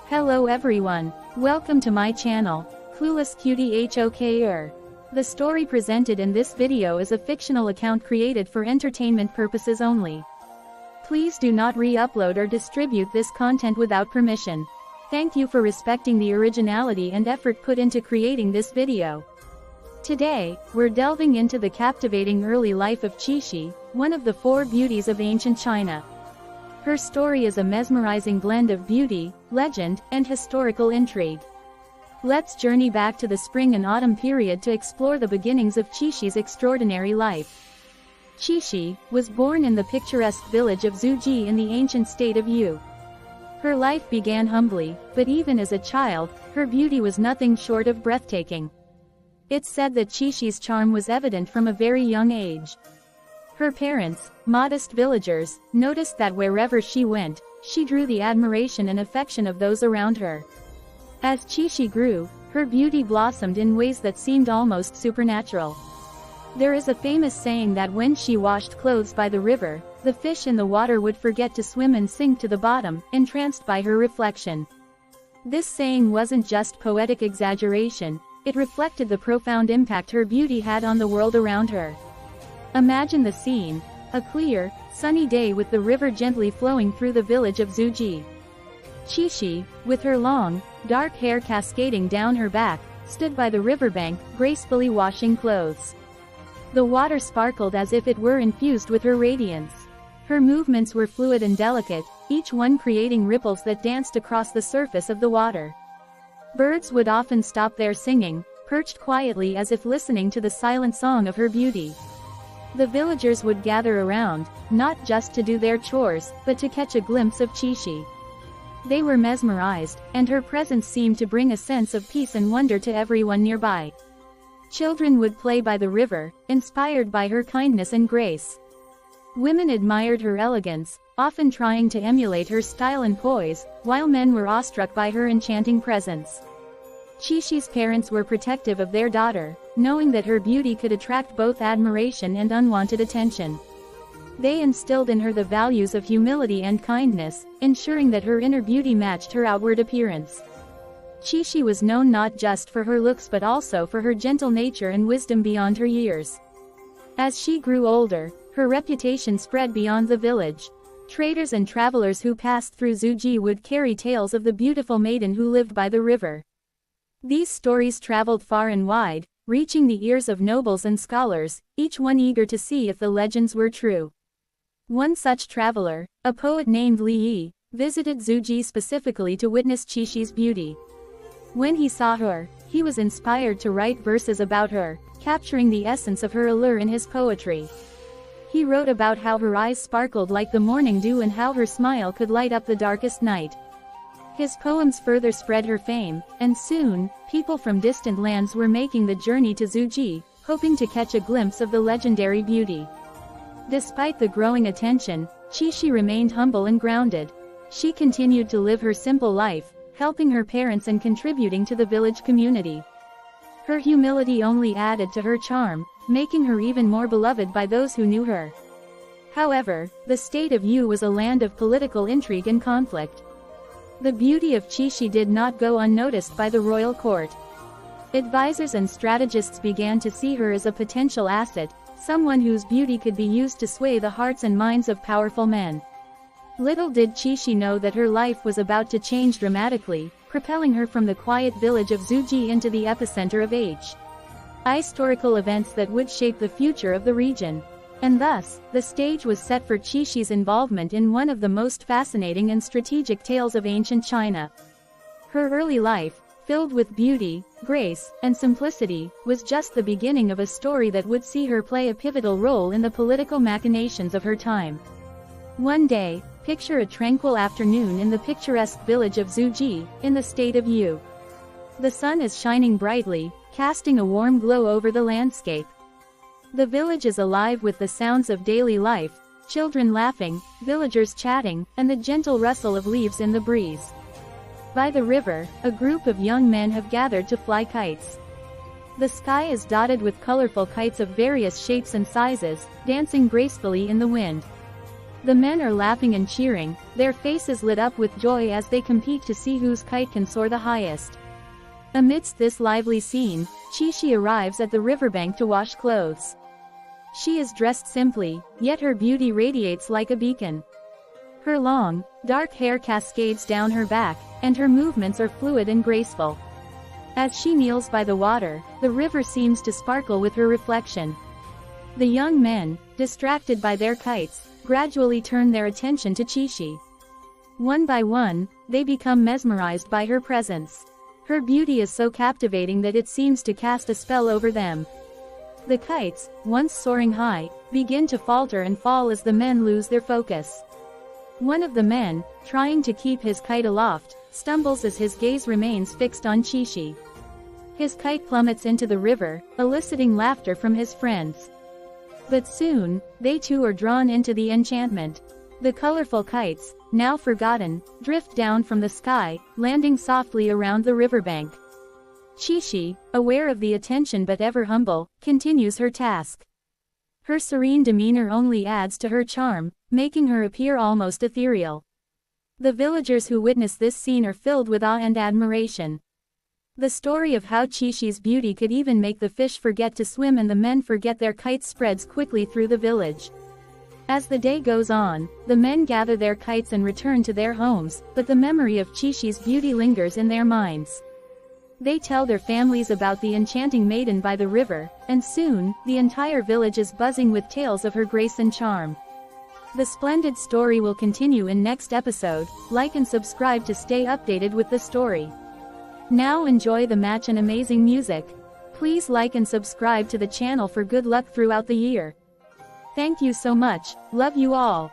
Hello everyone. Welcome to my channel, Clueless Cutie HOKR. The story presented in this video is a fictional account created for entertainment purposes only. Please do not re-upload or distribute this content without permission. Thank you for respecting the originality and effort put into creating this video. Today, we're delving into the captivating early life of Qixi, one of the four beauties of ancient China. Her story is a mesmerizing blend of beauty, legend, and historical intrigue. Let's journey back to the spring and autumn period to explore the beginnings of Qixi's extraordinary life. Qixi was born in the picturesque village of Zuji in the ancient state of Yu. Her life began humbly, but even as a child, her beauty was nothing short of breathtaking. It's said that Qixi's charm was evident from a very young age. Her parents, modest villagers, noticed that wherever she went, she drew the admiration and affection of those around her. As Qixi grew, her beauty blossomed in ways that seemed almost supernatural. There is a famous saying that when she washed clothes by the river, the fish in the water would forget to swim and sink to the bottom, entranced by her reflection. This saying wasn't just poetic exaggeration, it reflected the profound impact her beauty had on the world around her. Imagine the scene: a clear, sunny day with the river gently flowing through the village of Zuji. Qixi, with her long, dark hair cascading down her back, stood by the riverbank, gracefully washing clothes. The water sparkled as if it were infused with her radiance. Her movements were fluid and delicate, each one creating ripples that danced across the surface of the water. Birds would often stop their singing, perched quietly as if listening to the silent song of her beauty. The villagers would gather around, not just to do their chores, but to catch a glimpse of Qixi. They were mesmerized, and her presence seemed to bring a sense of peace and wonder to everyone nearby. Children would play by the river, inspired by her kindness and grace. Women admired her elegance, often trying to emulate her style and poise, while men were awestruck by her enchanting presence. Qixi's parents were protective of their daughter, knowing that her beauty could attract both admiration and unwanted attention. They instilled in her the values of humility and kindness, ensuring that her inner beauty matched her outward appearance. Qixi was known not just for her looks but also for her gentle nature and wisdom beyond her years. As she grew older, her reputation spread beyond the village. Traders and travelers who passed through Zuji would carry tales of the beautiful maiden who lived by the river. These stories traveled far and wide, reaching the ears of nobles and scholars, each one eager to see if the legends were true. One such traveler, a poet named Li Yi, visited Zuji specifically to witness Qixi's beauty. When he saw her, he was inspired to write verses about her, capturing the essence of her allure in his poetry. He wrote about how her eyes sparkled like the morning dew and how her smile could light up the darkest night. His poems further spread her fame, and soon, people from distant lands were making the journey to Zuji, hoping to catch a glimpse of the legendary beauty. Despite the growing attention, Qixi remained humble and grounded. She continued to live her simple life, helping her parents and contributing to the village community. Her humility only added to her charm, making her even more beloved by those who knew her. However, the state of Yu was a land of political intrigue and conflict. The beauty of Qixi did not go unnoticed by the royal court. Advisors and strategists began to see her as a potential asset, someone whose beauty could be used to sway the hearts and minds of powerful men. Little did Qixi know that her life was about to change dramatically, propelling her from the quiet village of Zuji into the epicenter of historical events that would shape the future of the region. And thus, the stage was set for Qixi's involvement in one of the most fascinating and strategic tales of ancient China. Her early life, filled with beauty, grace, and simplicity, was just the beginning of a story that would see her play a pivotal role in the political machinations of her time. One day, picture a tranquil afternoon in the picturesque village of Zuji, in the state of Yu. The sun is shining brightly, casting a warm glow over the landscape. The village is alive with the sounds of daily life, children laughing, villagers chatting, and the gentle rustle of leaves in the breeze. By the river, a group of young men have gathered to fly kites. The sky is dotted with colorful kites of various shapes and sizes, dancing gracefully in the wind. The men are laughing and cheering, their faces lit up with joy as they compete to see whose kite can soar the highest. Amidst this lively scene, Chi arrives at the riverbank to wash clothes. She is dressed simply, yet her beauty radiates like a beacon. Her long, dark hair cascades down her back, and her movements are fluid and graceful. As she kneels by the water, the river seems to sparkle with her reflection. The young men, distracted by their kites, gradually turn their attention to Chi. One by one, they become mesmerized by her presence. Her beauty is so captivating that it seems to cast a spell over them. The kites, once soaring high, begin to falter and fall as the men lose their focus. One of the men, trying to keep his kite aloft, stumbles as his gaze remains fixed on Chi. His kite plummets into the river, eliciting laughter from his friends. But soon, they too are drawn into the enchantment. The colorful kites, now forgotten, drift down from the sky, landing softly around the riverbank. Chi, aware of the attention but ever humble, continues her task. Her serene demeanor only adds to her charm, making her appear almost ethereal. The villagers who witness this scene are filled with awe and admiration. The story of how Chi-Chi's beauty could even make the fish forget to swim and the men forget their kites spreads quickly through the village. As the day goes on, the men gather their kites and return to their homes, but the memory of Chi-Chi's beauty lingers in their minds. They tell their families about the enchanting maiden by the river, and soon, the entire village is buzzing with tales of her grace and charm. The splendid story will continue in next episode. Like and subscribe to stay updated with the story. Now enjoy the match and amazing music. Please like and subscribe to the channel for good luck throughout the year. Thank you so much, love you all.